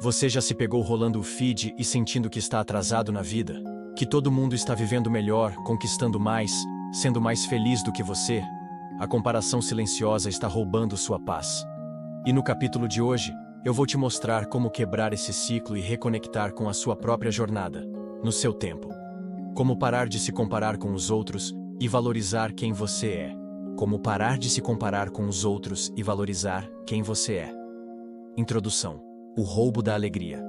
Você já se pegou rolando o feed e sentindo que está atrasado na vida? Que todo mundo está vivendo melhor, conquistando mais, sendo mais feliz do que você? A comparação silenciosa está roubando sua paz. E no capítulo de hoje, eu vou te mostrar como quebrar esse ciclo e reconectar com a sua própria jornada, no seu tempo. Como parar de se comparar com os outros e valorizar quem você é. Como parar de se comparar com os outros e valorizar quem você é. Introdução. O roubo da alegria.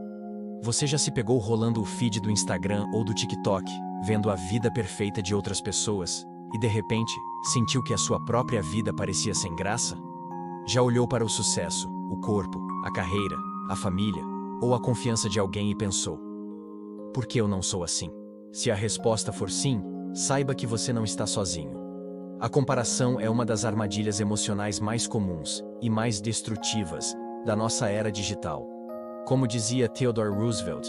Você já se pegou rolando o feed do Instagram ou do TikTok, vendo a vida perfeita de outras pessoas, e de repente, sentiu que a sua própria vida parecia sem graça? Já olhou para o sucesso, o corpo, a carreira, a família, ou a confiança de alguém e pensou: por que eu não sou assim? Se a resposta for sim, saiba que você não está sozinho. A comparação é uma das armadilhas emocionais mais comuns e mais destrutivas da nossa era digital. Como dizia Theodore Roosevelt,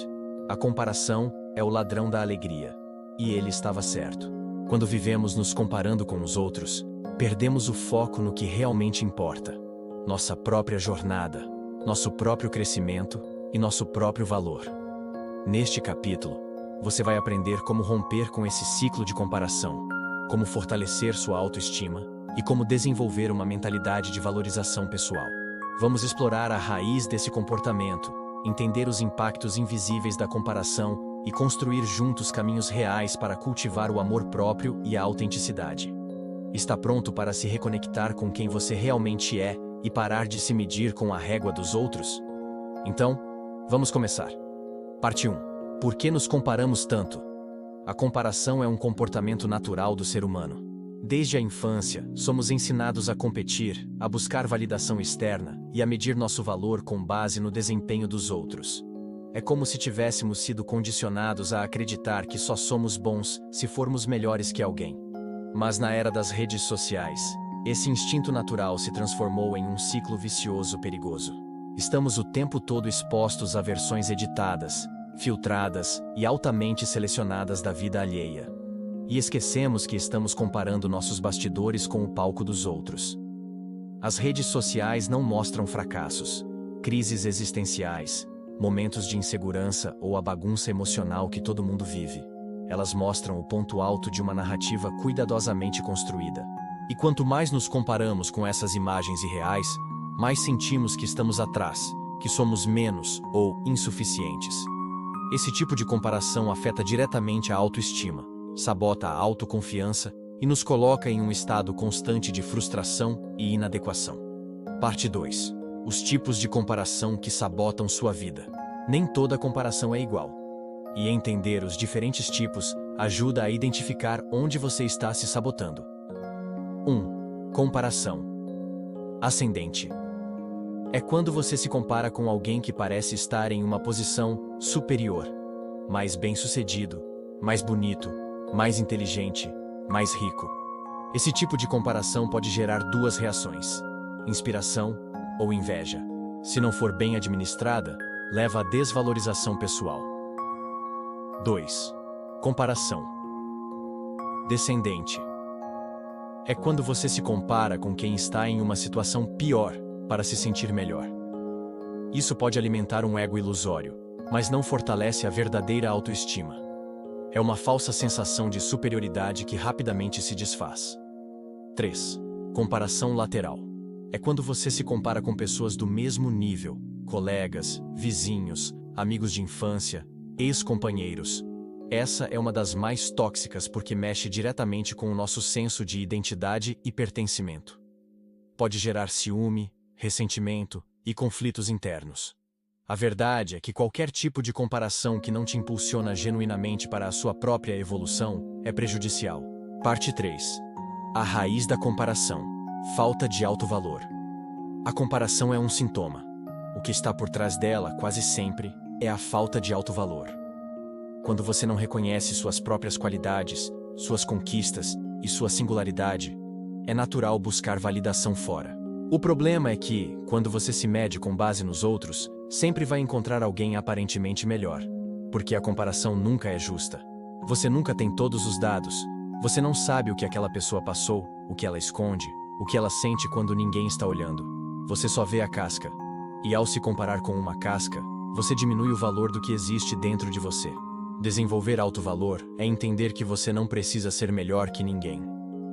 a comparação é o ladrão da alegria. E ele estava certo. Quando vivemos nos comparando com os outros, perdemos o foco no que realmente importa: nossa própria jornada, nosso próprio crescimento e nosso próprio valor. Neste capítulo, você vai aprender como romper com esse ciclo de comparação, como fortalecer sua autoestima e como desenvolver uma mentalidade de valorização pessoal. Vamos explorar a raiz desse comportamento, entender os impactos invisíveis da comparação e construir juntos caminhos reais para cultivar o amor próprio e a autenticidade. Está pronto para se reconectar com quem você realmente é e parar de se medir com a régua dos outros? Então, vamos começar. Parte 1. Por que nos comparamos tanto? A comparação é um comportamento natural do ser humano. Desde a infância, somos ensinados a competir, a buscar validação externa e a medir nosso valor com base no desempenho dos outros. É como se tivéssemos sido condicionados a acreditar que só somos bons se formos melhores que alguém. Mas na era das redes sociais, esse instinto natural se transformou em um ciclo vicioso perigoso. Estamos o tempo todo expostos a versões editadas, filtradas e altamente selecionadas da vida alheia. E esquecemos que estamos comparando nossos bastidores com o palco dos outros. As redes sociais não mostram fracassos, crises existenciais, momentos de insegurança ou a bagunça emocional que todo mundo vive. Elas mostram o ponto alto de uma narrativa cuidadosamente construída. E quanto mais nos comparamos com essas imagens irreais, mais sentimos que estamos atrás, que somos menos ou insuficientes. Esse tipo de comparação afeta diretamente a autoestima, sabota a autoconfiança e nos coloca em um estado constante de frustração e inadequação. Parte 2. Os tipos de comparação que sabotam sua vida. Nem toda comparação é igual. E entender os diferentes tipos ajuda a identificar onde você está se sabotando. 1. Comparação ascendente. É quando você se compara com alguém que parece estar em uma posição superior, mais bem-sucedido, mais bonito, mais inteligente, mais rico. Esse tipo de comparação pode gerar duas reações: inspiração ou inveja. Se não for bem administrada, leva à desvalorização pessoal. 2. Comparação descendente. É quando você se compara com quem está em uma situação pior para se sentir melhor. Isso pode alimentar um ego ilusório, mas não fortalece a verdadeira autoestima. É uma falsa sensação de superioridade que rapidamente se desfaz. 3. Comparação lateral. É quando você se compara com pessoas do mesmo nível, colegas, vizinhos, amigos de infância, ex-companheiros. Essa é uma das mais tóxicas porque mexe diretamente com o nosso senso de identidade e pertencimento. Pode gerar ciúme, ressentimento e conflitos internos. A verdade é que qualquer tipo de comparação que não te impulsiona genuinamente para a sua própria evolução é prejudicial. Parte 3. A raiz da comparação. Falta de autovalor. A comparação é um sintoma. O que está por trás dela, quase sempre, é a falta de autovalor. Quando você não reconhece suas próprias qualidades, suas conquistas e sua singularidade, é natural buscar validação fora. O problema é que, quando você se mede com base nos outros, sempre vai encontrar alguém aparentemente melhor. Porque a comparação nunca é justa. Você nunca tem todos os dados. Você não sabe o que aquela pessoa passou, o que ela esconde, o que ela sente quando ninguém está olhando. Você só vê a casca. E ao se comparar com uma casca, você diminui o valor do que existe dentro de você. Desenvolver alto valor é entender que você não precisa ser melhor que ninguém.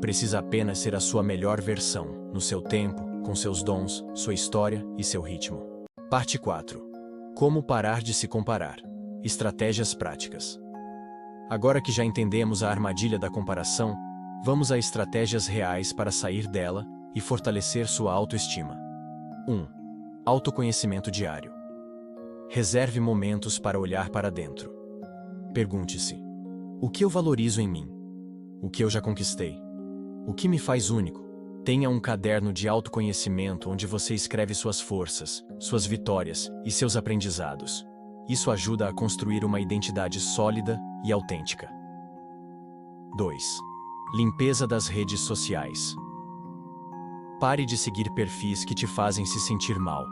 Precisa apenas ser a sua melhor versão, no seu tempo, com seus dons, sua história e seu ritmo. Parte 4. Como parar de se comparar. Estratégias práticas. Agora que já entendemos a armadilha da comparação, vamos a estratégias reais para sair dela e fortalecer sua autoestima. 1. Autoconhecimento diário. Reserve momentos para olhar para dentro. Pergunte-se: o que eu valorizo em mim? O que eu já conquistei? O que me faz único? Tenha um caderno de autoconhecimento onde você escreve suas forças, suas vitórias e seus aprendizados. Isso ajuda a construir uma identidade sólida e autêntica. 2. Limpeza das redes sociais. Pare de seguir perfis que te fazem se sentir mal.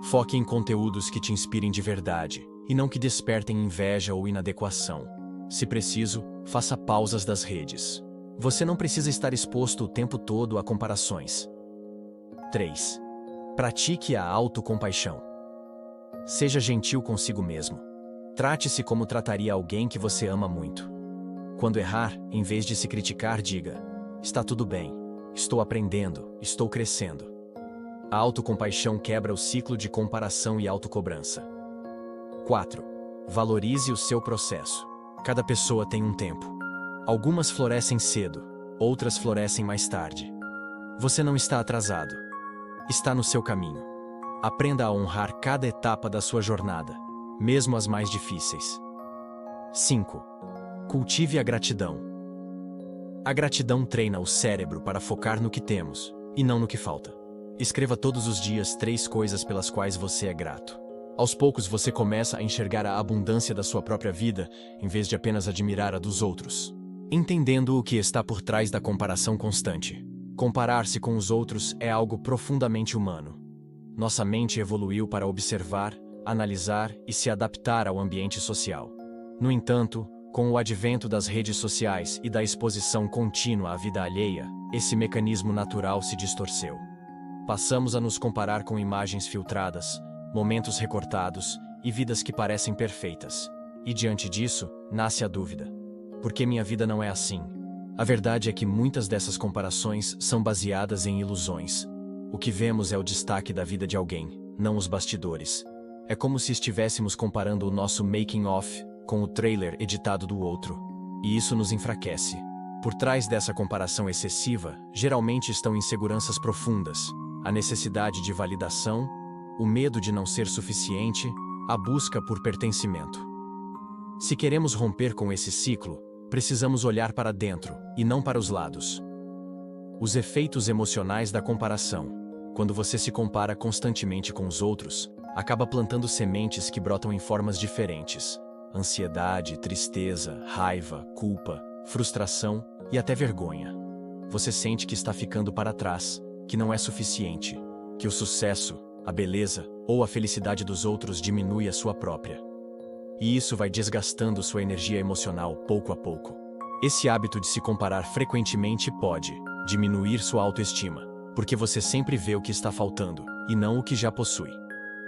Foque em conteúdos que te inspirem de verdade e não que despertem inveja ou inadequação. Se preciso, faça pausas das redes. Você não precisa estar exposto o tempo todo a comparações. 3. Pratique a autocompaixão. Seja gentil consigo mesmo. Trate-se como trataria alguém que você ama muito. Quando errar, em vez de se criticar, diga: está tudo bem, estou aprendendo, estou crescendo. A autocompaixão quebra o ciclo de comparação e autocobrança. 4. Valorize o seu processo. Cada pessoa tem um tempo. Algumas florescem cedo, outras florescem mais tarde. Você não está atrasado. Está no seu caminho. Aprenda a honrar cada etapa da sua jornada, mesmo as mais difíceis. 5. Cultive a gratidão. A gratidão treina o cérebro para focar no que temos, e não no que falta. Escreva todos os dias 3 coisas pelas quais você é grato. Aos poucos você começa a enxergar a abundância da sua própria vida, em vez de apenas admirar a dos outros. Entendendo o que está por trás da comparação constante. Comparar-se com os outros é algo profundamente humano. Nossa mente evoluiu para observar, analisar e se adaptar ao ambiente social. No entanto, com o advento das redes sociais e da exposição contínua à vida alheia, esse mecanismo natural se distorceu. Passamos a nos comparar com imagens filtradas, momentos recortados e vidas que parecem perfeitas. E diante disso, nasce a dúvida: por que minha vida não é assim? A verdade é que muitas dessas comparações são baseadas em ilusões. O que vemos é o destaque da vida de alguém, não os bastidores. É como se estivéssemos comparando o nosso making-of com o trailer editado do outro. E isso nos enfraquece. Por trás dessa comparação excessiva, geralmente estão inseguranças profundas, a necessidade de validação, o medo de não ser suficiente, a busca por pertencimento. Se queremos romper com esse ciclo, precisamos olhar para dentro, e não para os lados. Os efeitos emocionais da comparação. Quando você se compara constantemente com os outros, acaba plantando sementes que brotam em formas diferentes: ansiedade, tristeza, raiva, culpa, frustração e até vergonha. Você sente que está ficando para trás, que não é suficiente, que o sucesso, a beleza ou a felicidade dos outros diminui a sua própria. E isso vai desgastando sua energia emocional pouco a pouco. Esse hábito de se comparar frequentemente pode diminuir sua autoestima, porque você sempre vê o que está faltando, e não o que já possui.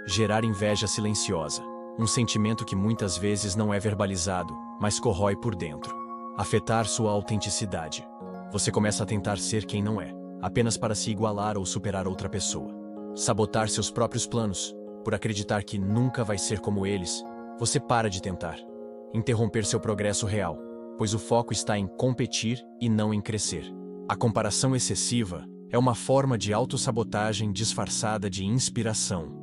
Gerar inveja silenciosa, um sentimento que muitas vezes não é verbalizado, mas corrói por dentro. Afetar sua autenticidade. Você começa a tentar ser quem não é, apenas para se igualar ou superar outra pessoa. Sabotar seus próprios planos, por acreditar que nunca vai ser como eles. Você para de tentar. Interromper seu progresso real, pois o foco está em competir e não em crescer. A comparação excessiva é uma forma de autossabotagem disfarçada de inspiração.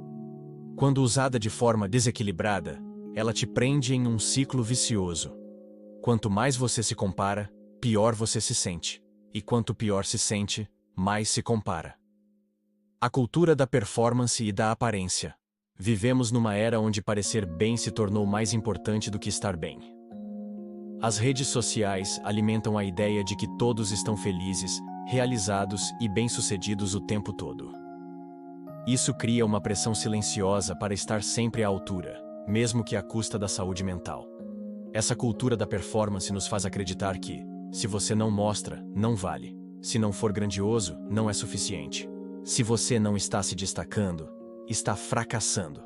Quando usada de forma desequilibrada, ela te prende em um ciclo vicioso. Quanto mais você se compara, pior você se sente. E quanto pior se sente, mais se compara. A cultura da performance e da aparência. Vivemos numa era onde parecer bem se tornou mais importante do que estar bem. As redes sociais alimentam a ideia de que todos estão felizes, realizados e bem-sucedidos o tempo todo. Isso cria uma pressão silenciosa para estar sempre à altura, mesmo que à custa da saúde mental. Essa cultura da performance nos faz acreditar que, se você não mostra, não vale. Se não for grandioso, não é suficiente. Se você não está se destacando, está fracassando.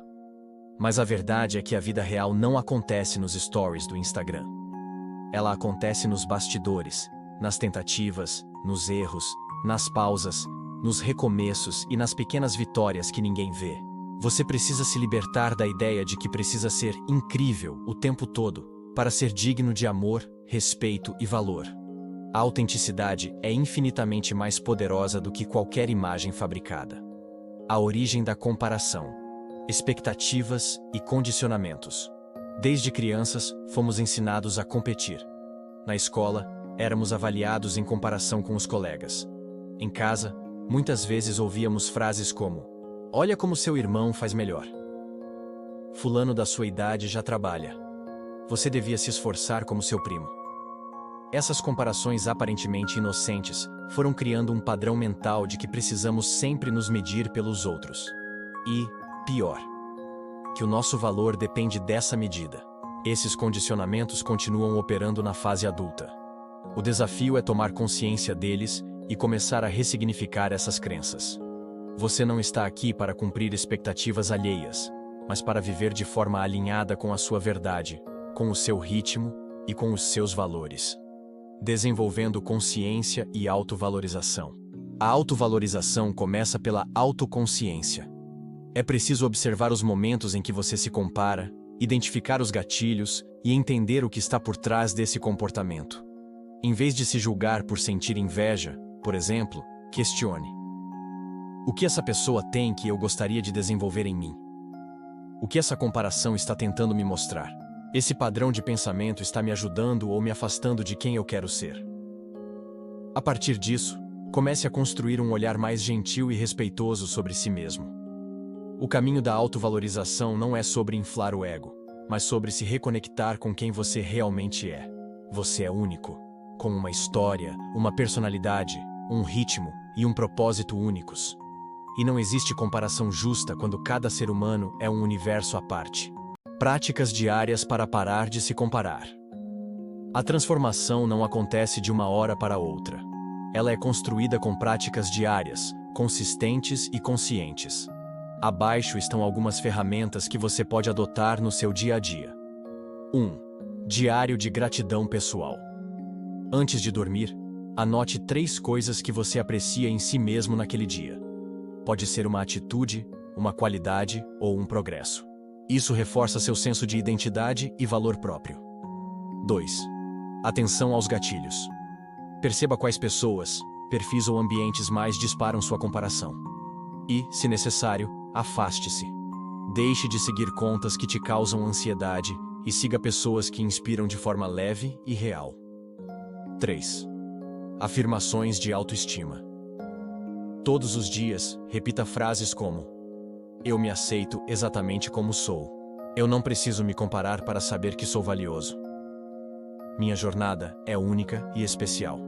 Mas a verdade é que a vida real não acontece nos stories do Instagram. Ela acontece nos bastidores, nas tentativas, nos erros, nas pausas, nos recomeços e nas pequenas vitórias que ninguém vê. Você precisa se libertar da ideia de que precisa ser incrível o tempo todo para ser digno de amor, respeito e valor. A autenticidade é infinitamente mais poderosa do que qualquer imagem fabricada. A origem da comparação, expectativas e condicionamentos. Desde crianças, fomos ensinados a competir. Na escola, éramos avaliados em comparação com os colegas. Em casa, muitas vezes ouvíamos frases como: "Olha como seu irmão faz melhor. Fulano da sua idade já trabalha. Você devia se esforçar como seu primo." Essas comparações aparentemente inocentes foram criando um padrão mental de que precisamos sempre nos medir pelos outros. E, pior, que o nosso valor depende dessa medida. Esses condicionamentos continuam operando na fase adulta. O desafio é tomar consciência deles e começar a ressignificar essas crenças. Você não está aqui para cumprir expectativas alheias, mas para viver de forma alinhada com a sua verdade, com o seu ritmo e com os seus valores. Desenvolvendo consciência e autovalorização. A autovalorização começa pela autoconsciência. É preciso observar os momentos em que você se compara, identificar os gatilhos e entender o que está por trás desse comportamento. Em vez de se julgar por sentir inveja, por exemplo, questione: o que essa pessoa tem que eu gostaria de desenvolver em mim? O que essa comparação está tentando me mostrar? Esse padrão de pensamento está me ajudando ou me afastando de quem eu quero ser? A partir disso, comece a construir um olhar mais gentil e respeitoso sobre si mesmo. O caminho da autovalorização não é sobre inflar o ego, mas sobre se reconectar com quem você realmente é. Você é único, com uma história, uma personalidade, um ritmo e um propósito únicos. E não existe comparação justa quando cada ser humano é um universo à parte. Práticas diárias para parar de se comparar. A transformação não acontece de uma hora para outra. Ela é construída com práticas diárias, consistentes e conscientes. Abaixo estão algumas ferramentas que você pode adotar no seu dia a dia. 1. Diário de gratidão pessoal. Antes de dormir, anote 3 coisas que você aprecia em si mesmo naquele dia. Pode ser uma atitude, uma qualidade ou um progresso. Isso reforça seu senso de identidade e valor próprio. 2. Atenção aos gatilhos. Perceba quais pessoas, perfis ou ambientes mais disparam sua comparação. E, se necessário, afaste-se. Deixe de seguir contas que te causam ansiedade e siga pessoas que inspiram de forma leve e real. 3. Afirmações de autoestima. Todos os dias, repita frases como: eu me aceito exatamente como sou. Eu não preciso me comparar para saber que sou valioso. Minha jornada é única e especial.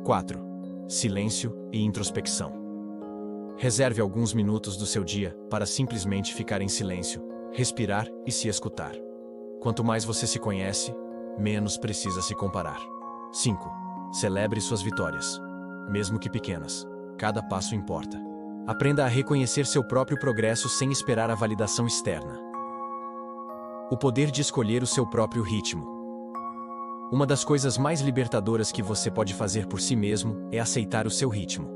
4. Silêncio e introspecção. Reserve alguns minutos do seu dia para simplesmente ficar em silêncio, respirar e se escutar. Quanto mais você se conhece, menos precisa se comparar. 5. Celebre suas vitórias. Mesmo que pequenas, cada passo importa. Aprenda a reconhecer seu próprio progresso sem esperar a validação externa. O poder de escolher o seu próprio ritmo. Uma das coisas mais libertadoras que você pode fazer por si mesmo é aceitar o seu ritmo.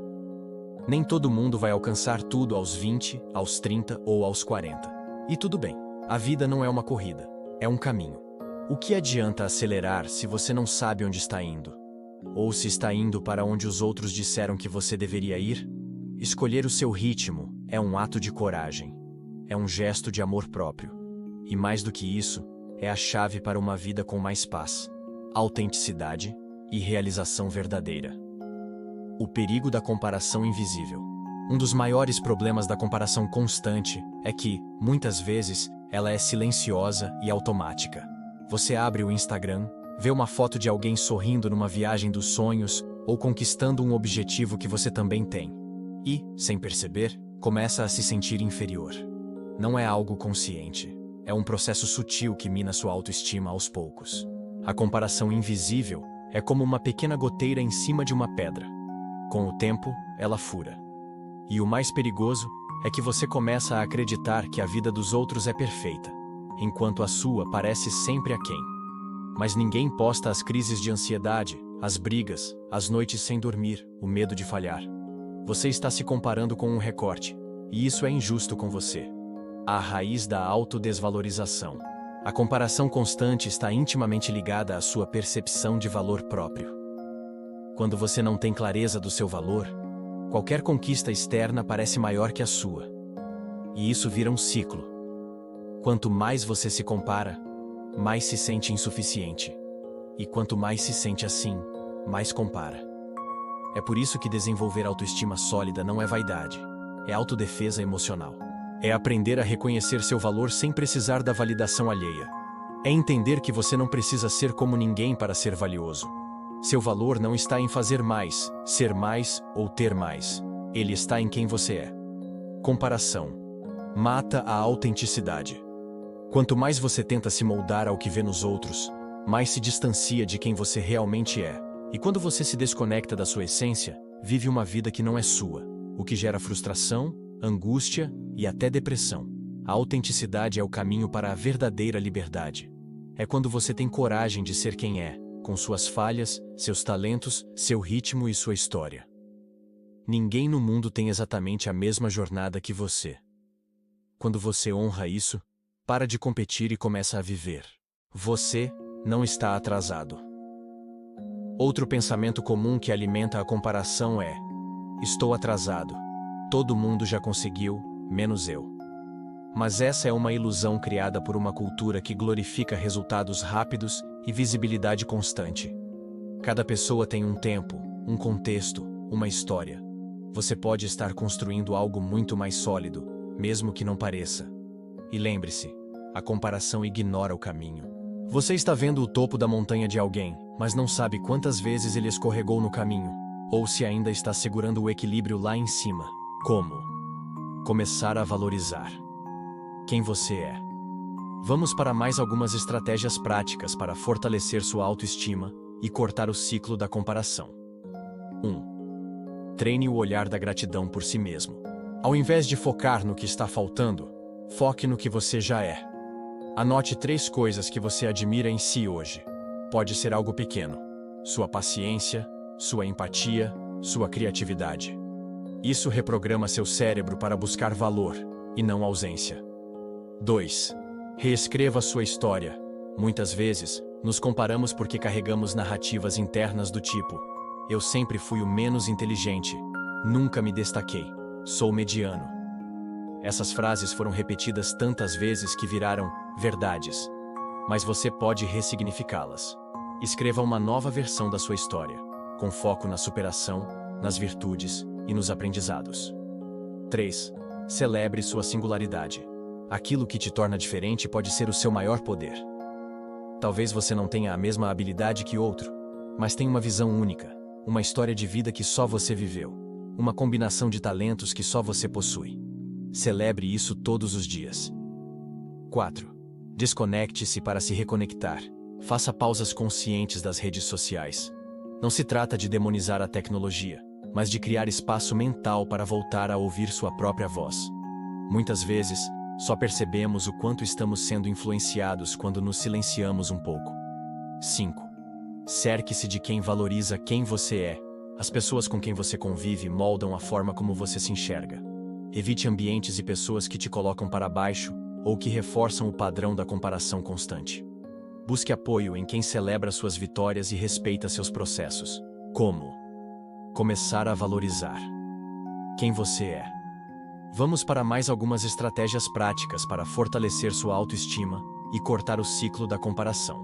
Nem todo mundo vai alcançar tudo aos 20, aos 30 ou aos 40. E tudo bem, a vida não é uma corrida, é um caminho. O que adianta acelerar se você não sabe onde está indo? Ou se está indo para onde os outros disseram que você deveria ir? Escolher o seu ritmo é um ato de coragem. É um gesto de amor próprio. E mais do que isso, é a chave para uma vida com mais paz, autenticidade e realização verdadeira. O perigo da comparação invisível. Um dos maiores problemas da comparação constante é que, muitas vezes, ela é silenciosa e automática. Você abre o Instagram, vê uma foto de alguém sorrindo numa viagem dos sonhos ou conquistando um objetivo que você também tem. E, sem perceber, começa a se sentir inferior. Não é algo consciente. É um processo sutil que mina sua autoestima aos poucos. A comparação invisível é como uma pequena goteira em cima de uma pedra. Com o tempo, ela fura. E o mais perigoso é que você começa a acreditar que a vida dos outros é perfeita, enquanto a sua parece sempre aquém. Mas ninguém posta as crises de ansiedade, as brigas, as noites sem dormir, o medo de falhar. Você está se comparando com um recorte, e isso é injusto com você. A raiz da autodesvalorização. A comparação constante está intimamente ligada à sua percepção de valor próprio. Quando você não tem clareza do seu valor, qualquer conquista externa parece maior que a sua. E isso vira um ciclo. Quanto mais você se compara, mais se sente insuficiente. E quanto mais se sente assim, mais compara. É por isso que desenvolver autoestima sólida não é vaidade, é autodefesa emocional. É aprender a reconhecer seu valor sem precisar da validação alheia. É entender que você não precisa ser como ninguém para ser valioso. Seu valor não está em fazer mais, ser mais ou ter mais. Ele está em quem você é. Comparação mata a autenticidade. Quanto mais você tenta se moldar ao que vê nos outros, mais se distancia de quem você realmente é. E quando você se desconecta da sua essência, vive uma vida que não é sua, o que gera frustração, angústia e até depressão. A autenticidade é o caminho para a verdadeira liberdade. É quando você tem coragem de ser quem é, com suas falhas, seus talentos, seu ritmo e sua história. Ninguém no mundo tem exatamente a mesma jornada que você. Quando você honra isso, para de competir e começa a viver. Você não está atrasado. Outro pensamento comum que alimenta a comparação é: estou atrasado. Todo mundo já conseguiu, menos eu. Mas essa é uma ilusão criada por uma cultura que glorifica resultados rápidos e visibilidade constante. Cada pessoa tem um tempo, um contexto, uma história. Você pode estar construindo algo muito mais sólido, mesmo que não pareça. E lembre-se, a comparação ignora o caminho. Você está vendo o topo da montanha de alguém, mas não sabe quantas vezes ele escorregou no caminho, ou se ainda está segurando o equilíbrio lá em cima. Como? Começar a valorizar quem você é. Vamos para mais algumas estratégias práticas para fortalecer sua autoestima e cortar o ciclo da comparação. 1. Treine o olhar da gratidão por si mesmo. Ao invés de focar no que está faltando, foque no que você já é. Anote 3 coisas que você admira em si hoje. Pode ser algo pequeno: sua paciência, sua empatia, sua criatividade. Isso reprograma seu cérebro para buscar valor, e não ausência. 2. Reescreva sua história. Muitas vezes, nos comparamos porque carregamos narrativas internas do tipo: eu sempre fui o menos inteligente, nunca me destaquei, sou mediano. Essas frases foram repetidas tantas vezes que viraram verdades. Mas você pode ressignificá-las. Escreva uma nova versão da sua história, com foco na superação, nas virtudes e nos aprendizados. 3. Celebre sua singularidade. Aquilo que te torna diferente pode ser o seu maior poder. Talvez você não tenha a mesma habilidade que outro, mas tem uma visão única, uma história de vida que só você viveu, uma combinação de talentos que só você possui. Celebre isso todos os dias. 4. Desconecte-se para se reconectar. Faça pausas conscientes das redes sociais. Não se trata de demonizar a tecnologia, mas de criar espaço mental para voltar a ouvir sua própria voz. Muitas vezes, só percebemos o quanto estamos sendo influenciados quando nos silenciamos um pouco. 5. Cerque-se de quem valoriza quem você é. As pessoas com quem você convive moldam a forma como você se enxerga. Evite ambientes e pessoas que te colocam para baixo ou que reforçam o padrão da comparação constante. Busque apoio em quem celebra suas vitórias e respeita seus processos. Como? Começar a valorizar quem você é. Vamos para mais algumas estratégias práticas para fortalecer sua autoestima e cortar o ciclo da comparação.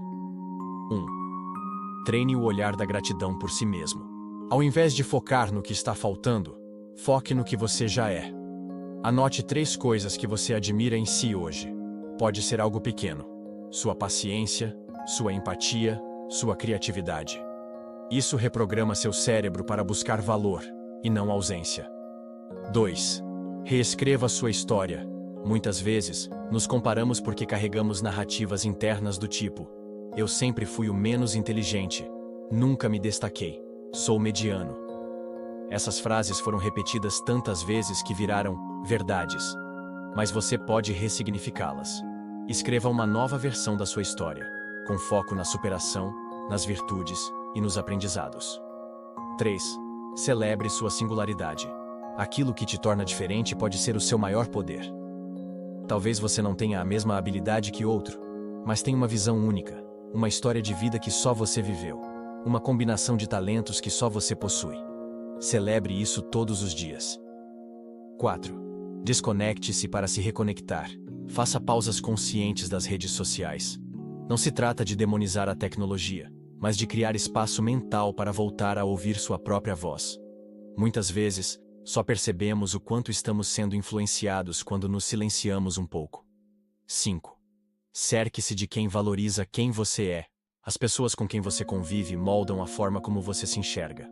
1. Treine o olhar da gratidão por si mesmo. Ao invés de focar no que está faltando, foque no que você já é. Anote 3 coisas que você admira em si hoje. Pode ser algo pequeno: sua paciência, sua empatia, sua criatividade. Isso reprograma seu cérebro para buscar valor, e não ausência. 2. Reescreva sua história. Muitas vezes, nos comparamos porque carregamos narrativas internas do tipo: eu sempre fui o menos inteligente, nunca me destaquei, sou mediano. Essas frases foram repetidas tantas vezes que viraram verdades. Mas você pode ressignificá-las. Escreva uma nova versão da sua história, com foco na superação, nas virtudes e nos aprendizados. 3. Celebre sua singularidade. Aquilo que te torna diferente pode ser o seu maior poder. Talvez você não tenha a mesma habilidade que outro, mas tem uma visão única, uma história de vida que só você viveu, uma combinação de talentos que só você possui. Celebre isso todos os dias. 4. Desconecte-se para se reconectar. Faça pausas conscientes das redes sociais. Não se trata de demonizar a tecnologia, mas de criar espaço mental para voltar a ouvir sua própria voz. Muitas vezes, só percebemos o quanto estamos sendo influenciados quando nos silenciamos um pouco. 5. Cerque-se de quem valoriza quem você é. As pessoas com quem você convive moldam a forma como você se enxerga.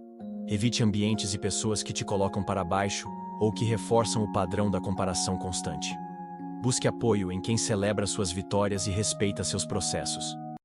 Evite ambientes e pessoas que te colocam para baixo ou que reforçam o padrão da comparação constante. Busque apoio em quem celebra suas vitórias e respeita seus processos.